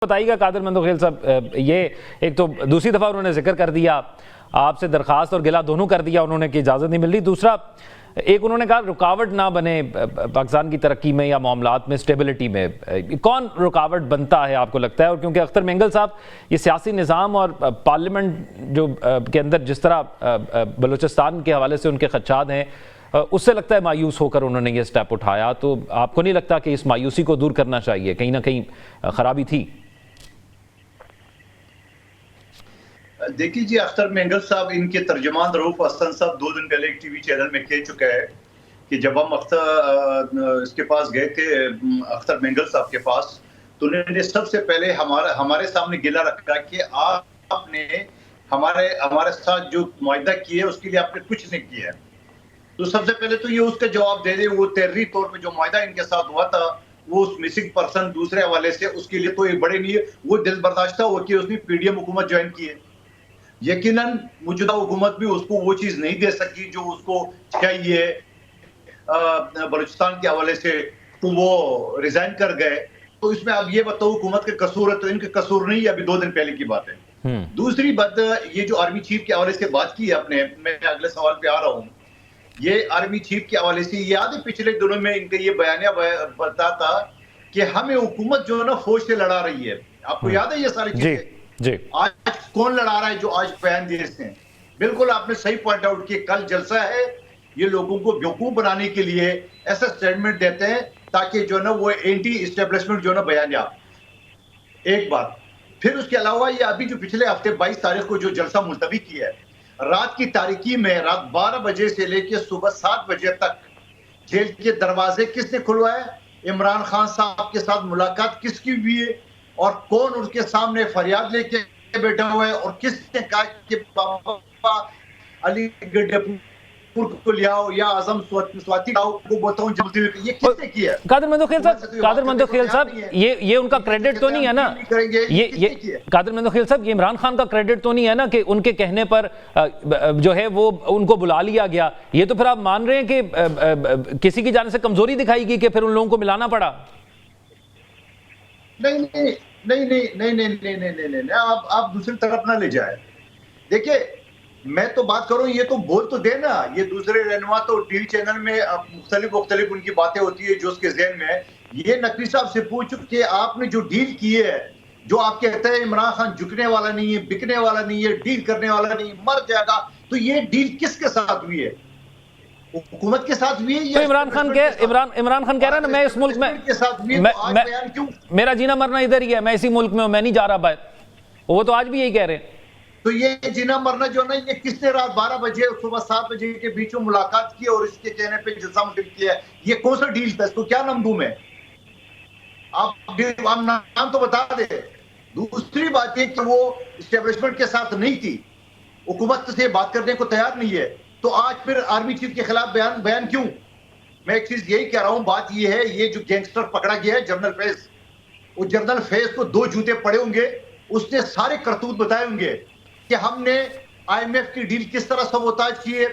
بتائیے گا قادر مندوخیل صاحب، یہ ایک تو دوسری دفعہ انہوں نے ذکر کر دیا، آپ سے درخواست اور گلہ دونوں کر دیا انہوں نے کہ اجازت نہیں مل رہی، دوسرا ایک انہوں نے کہا رکاوٹ نہ بنے پاکستان کی ترقی میں یا معاملات میں، اسٹیبلٹی میں، کون رکاوٹ بنتا ہے آپ کو لگتا ہے؟ اور کیونکہ اختر مینگل صاحب یہ سیاسی نظام اور پارلیمنٹ جو کے اندر جس طرح بلوچستان کے حوالے سے ان کے خدشات ہیں، اس سے لگتا ہے مایوس ہو کر انہوں نے یہ سٹیپ اٹھایا، تو آپ کو نہیں لگتا کہ اس مایوسی کو دور کرنا چاہیے؟ کہیں نہ کہیں خرابی تھی؟ دیکھیے جی، اختر مینگل صاحب ان کے ترجمان رؤوف حسن صاحب 2 دن پہلے ایک ٹی وی چینل میں کہہ چکا ہے کہ جب ہم اس کے پاس گئے تھے، اختر مینگل صاحب کے پاس، تو انہوں نے سب سے پہلے ہمارے سامنے گلہ رکھا کہ آپ نے ہمارے ساتھ جو معاہدہ کیا ہے اس کے لیے آپ نے کچھ نہیں کیا ہے۔ تو سب سے پہلے تو یہ اس کا جواب دے دے، وہ تحریری طور پہ جو معاہدہ ان کے ساتھ ہوا تھا وہ اس مسنگ پرسن دوسرے حوالے سے، اس کے لیے تو یہ بڑے نہیں ہے، وہ دل برداشتہ ہو کہ اس نے پی ڈی ایم حکومت جوائن کی ہے۔ یقیناً موجودہ حکومت بھی اس کو وہ چیز نہیں دے سکی جو اس کو چاہیے بلوچستان کے حوالے سے، تو وہ ریزائن کر گئے۔ تو اس میں اب یہ بتاؤ حکومت کے قصور ہے تو ان کے قصور نہیں ہے، ابھی 2 دن پہلے کی بات ہے۔ دوسری بات، یہ جو آرمی چیف کے حوالے سے بات کی ہے آپ نے، میں اگلے سوال پہ آ رہا ہوں۔ یہ آرمی چیف کے حوالے سے یاد ہے پچھلے دنوں میں ان کا یہ بیانیہ بتاتا کہ ہمیں حکومت جو ہے نا فوج سے لڑا رہی ہے۔ آپ کو یاد ہے یہ ساری چیزیں؟ جی آج کون لڑا رہا ہے جو آج بیان دے رہے ہیں؟ بالکل آپ نے صحیح پوائنٹ آؤٹ کیا، کل جلسہ ہے، یہ لوگوں کو بیوقوف بنانے کے لیے ایسا سٹیٹمنٹ دیتے ہیں تاکہ جو نا وہ اینٹی اسٹیبلشمنٹ جو نا بیان جا۔ ایک بات پھر اس کے علاوہ یہ ابھی جو پچھلے ہفتے 22 تاریخ کو جو جلسہ ملتوی کیا ہے، رات کی تاریکی میں رات 12 بجے سے لے کے صبح 7 بجے تک جیل کے دروازے کس نے کھلوائے؟ عمران خان صاحب کے ساتھ ملاقات کس کی ہوئی ہے اور کون ان کے سامنے فریاد لے کے بیٹھا ہوا ہے اور کس نے کہا کہ بابا علی گڑھ کو لے آؤ یا اعظم سواتی لاؤ کو بتاؤں جلدی، یہ کس نے کیا؟ قادر مندوخیل صاحب یہ ان کا کریڈٹ تو نہیں ہے نا؟ یہ قادر مندوخیل صاحب یہ عمران خان کا کریڈٹ تو نہیں ہے نا کہ ان کے کہنے پر جو ہے وہ ان کو بلا لیا گیا؟ یہ تو پھر آپ مان رہے ہیں کہ کسی کی جانب سے کمزوری دکھائی گئی کہ پھر ان لوگوں کو ملانا پڑا؟ نہیں، آپ دوسری طرف نہ لے جائیں۔ دیکھیں میں تو بات کروں، یہ تو بول تو دے نا، یہ دوسرے رہنما تو ٹی وی چینل میں مختلف ان کی باتیں ہوتی ہے جو اس کے ذہن میں ہے۔ یہ نقوی صاحب سے پوچھو کہ آپ نے جو ڈیل کی ہے، جو آپ کہتے ہیں عمران خان جھکنے والا نہیں ہے، بکنے والا نہیں ہے، ڈیل کرنے والا نہیں، مر جائے گا، تو یہ ڈیل کس کے ساتھ ہوئی ہے؟ حکومت کے ساتھ ہوئی ہے؟ تو عمران خان کہہ رہا ہے نا میں اس ملک میں میرا جینا مرنا ادھر ہی ہے، میں اسی ملک میں ہوں، میں نہیں جا رہا باہر، وہ تو آج بھی یہی کہہ رہے ہیں۔ تو یہ جینا مرنا جو نا، یہ کس نے رات 12 بجے اور صبح 7 بجے کے بیچ میں ملاقات کی اور اس کے کہنے پہ جلسہ ملتوی کیا ہے؟ یہ کون سا ڈیل تھا؟ اس کو کیا نام ہے؟ آپ نام تو بتا دے۔ دوسری بات یہ کہ وہ اسٹیبلشمنٹ کے ساتھ نہیں تھی، حکومت سے بات کرنے کو تیار نہیں ہے، تو آج پھر آرمی چیف کے خلاف بیان کیوں؟ میں ایک چیز یہی کہہ رہا ہوں، بات یہ ہے یہ جو گینگسٹر پکڑا گیا ہے جنرل فیض، وہ جنرل فیض کو 2 جوتے پڑے ہوں گے، اس نے سارے کرتوت بتائے ہوں گے کہ ہم نے آئی ایم ایف کی ڈیل کس طرح سبوتاج کی ہے،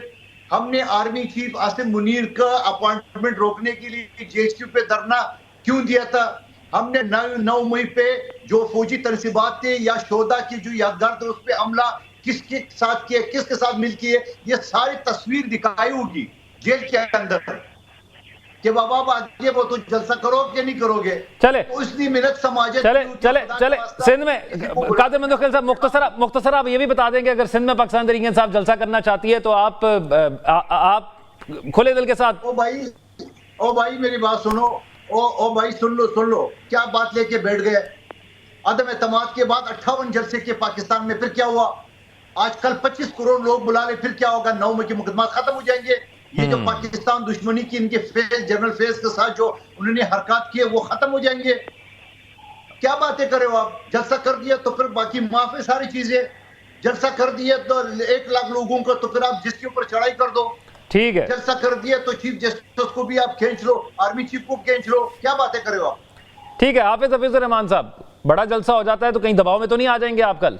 ہم نے آرمی چیف عاصم منیر کا اپوائنٹمنٹ روکنے کے لیے جے ایچ کیو پہ دھرنا کیوں دیا تھا، ہم نے 9 مئی پہ جو فوجی تنصیبات تھے یا شہداء کی جو یادگار تھے اس پہ حملہ کس کے ساتھ کیا، کس کے ساتھ مل کیے، یہ ساری تصویر دکھائی ہوگی جیل کے اندر کہ بابا آپ آگے وہ تو جلسہ کرو کہ نہیں کرو گے۔ چلے سندھ میں قادر مندوخیل صاحب مختصر آپ یہ بھی بتا دیں کہ اگر سندھ میں پاکستان تحریک انصاف جلسہ کرنا چاہتی ہے تو آپ کھلے دل کے ساتھ؟ او بھائی میری بات سنو، او بھائی سن لو کیا بات لے کے بیٹھ گئے؟ عدم اعتماد کے بعد 58 جلسے کے پاکستان میں، پھر کیا ہوا؟ آج کل 25 کروڑ لوگ بلا لے، پھر کیا ہوگا؟ 9 مئی کے مقدمات ختم ہو جائیں گے۔ یہ جو پاکستان دشمنی کی ان کے جنرل فیض کے ساتھ جو انہوں نے حرکات کیے وہ ختم ہو جائیں گے۔ کیا باتیں کرے ہو آپ؟ جلسہ کر دیا تو پھر باقی معاف ہے ساری چیزیں، جلسہ کر دیا تو 1 لاکھ لوگوں کا تو پھر آپ جس کے اوپر چڑھائی کر دو، ٹھیک ہے، جلسہ کر دیا تو چیف جسٹس کو بھی آپ کھینچ لو، آرمی چیف کو کھینچ لو، کیا باتیں کرے ہو آپ؟ ٹھیک ہے حافظ الرحمان صاحب، بڑا جلسہ ہو جاتا ہے تو کہیں دباؤ میں تو نہیں آ جائیں گے آپ کل؟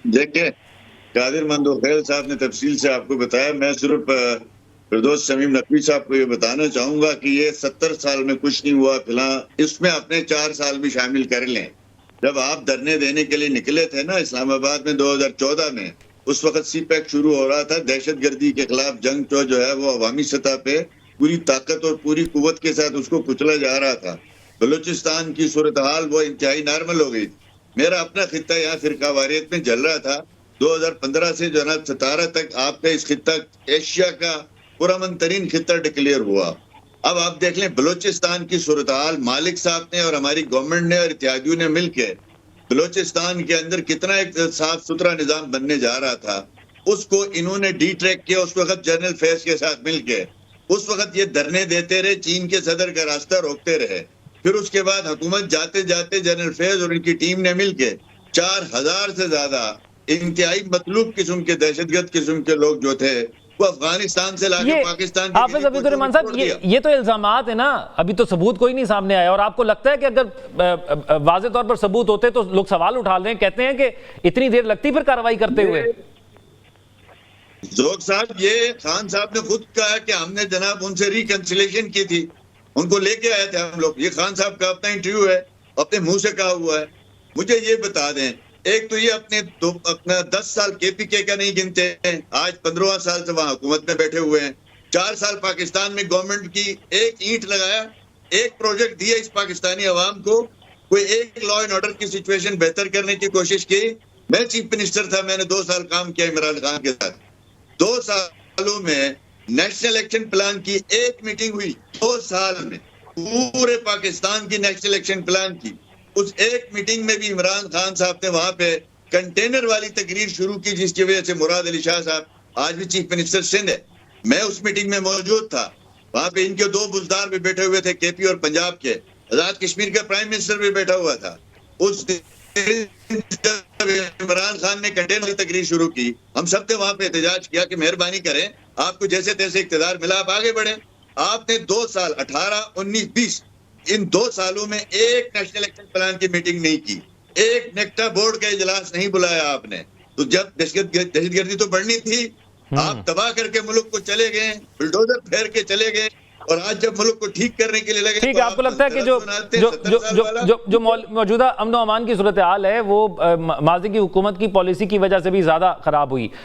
دیکھیں قادر مندوخیل صاحب نے تفصیل سے آپ کو بتایا، میں صرف فردوس شمیم نقوی صاحب کو یہ بتانا چاہوں گا کہ یہ 70 سال میں کچھ نہیں ہوا فلاں، اس میں اپنے 4 سال بھی شامل کر لیں۔ جب آپ دھرنے دینے کے لیے نکلے تھے نا اسلام آباد میں 2014 میں، اس وقت سی پیک شروع ہو رہا تھا، دہشت گردی کے خلاف جنگ جو ہے وہ عوامی سطح پہ پوری طاقت اور پوری قوت کے ساتھ اس کو کچلا جا رہا تھا۔ بلوچستان کی صورتحال وہ انتہائی نارمل ہو گئی تھی۔ میرا اپنا خطہ یہاں فرقہ واریت میں جل رہا تھا۔ 2015 سے جو ہے نا 17 تک آپ کا اس خطہ ایشیا کا پرامن ترین خطہ ڈکلیئر ہوا۔ اب آپ دیکھ لیں بلوچستان کی صورتحال مالک صاحب نے اور ہماری گورنمنٹ نے اور اتحادیوں نے مل کے بلوچستان کے اندر کتنا ایک صاف ستھرا نظام بننے جا رہا تھا، اس کو انہوں نے ڈی ٹریک کیا اس وقت جنرل فیض کے ساتھ مل کے۔ اس وقت یہ دھرنے دیتے رہے، چین کے صدر کا راستہ روکتے رہے، پھر اس کے بعد حکومت جاتے جاتے جنرل فیض اور ان کی ٹیم نے مل کے 4000 سے زیادہ انتہائی مطلوب قسم کے دہشت گرد قسم کے لوگ جو تھے وہ افغانستان سے لا کے پاکستان کی حافظ عبید الرحمان صاحب یہ تو الزامات ہیں نا، ابھی تو ثبوت کوئی نہیں سامنے آیا، اور آپ کو لگتا ہے کہ اگر واضح طور پر ثبوت ہوتے تو لوگ سوال اٹھا رہے ہیں، کہتے ہیں کہ اتنی دیر لگتی پھر کارروائی کرتے ہوئے؟ ذوق صاحب یہ خان صاحب نے خود کہا کہ ہم نے جناب ان سے ریکنسیلیشن کی تھی، ان کو لے کے آئے تھے ہم لوگ۔ یہ خان صاحب کا اپنا انٹرویو ہے، اپنے منہ سے کہا ہوا ہے۔ مجھے یہ بتا دیں، ایک تو یہ اپنا 10 سال کے پی کے کا نہیں گنتے ہیں، آج 15واں سال سے وہاں حکومت میں بیٹھے ہوئے ہیں۔ 4 سال پاکستان میں گورنمنٹ کی ایک اینٹ لگایا، ایک پروجیکٹ دیا اس پاکستانی عوام کو، کوئی ایک لا اینڈ آرڈر کی سچویشن بہتر کرنے کی کوشش کی۔ میں چیف منسٹر تھا، میں نے 2 سال کام کیا عمران خان کے ساتھ۔ 2 سالوں میں نیشنل ایکشن پلان کی ایک میٹنگ ہوئی، 2 سال میں پورے پاکستان کی نیشنل ایکشن پلان کی۔ اس ایک میٹنگ میں بھی عمران خان صاحب نے وہاں پہ کنٹینر والی تقریر شروع کی، جس کی وجہ سے مراد علی شاہ صاحب آج بھی چیف منسٹر سندھ ہے۔ میں اس میٹنگ میں موجود تھا، وہاں پہ ان کے 2 بزدار بھی بیٹھے ہوئے تھے، کے پی اور پنجاب کے۔ آزاد کشمیر کا پرائم منسٹر بھی بیٹھا ہوا تھا۔ اس عمران خان نے کنٹینر والی تقریر شروع کی، ہم سب نے وہاں پہ احتجاج کیا کہ مہربانی کریں، آپ کو جیسے تیسے اقتدار ملا، آپ آگے بڑھیں۔ آپ نے 2 سال 18، 19، 20 ان 2 سالوں میں ایک نیشنل ایکشن پلان کی میٹنگ نہیں کی، ایک نیکٹا بورڈ کا اجلاس نہیں بلایا آپ نے۔ تو جب دہشت گردی تو بڑھنی تھی، آپ تباہ کر کے ملک کو چلے گئے، بلڈوزر پھیر کے چلے گئے، اور آج جب ملک کو ٹھیک کرنے کے لیے لگے۔ ٹھیک ہے، آپ کو لگتا ہے کہ جو موجودہ امن و امان کی صورتحال ہے وہ ماضی کی حکومت کی پالیسی کی وجہ سے بھی زیادہ خراب ہوئی؟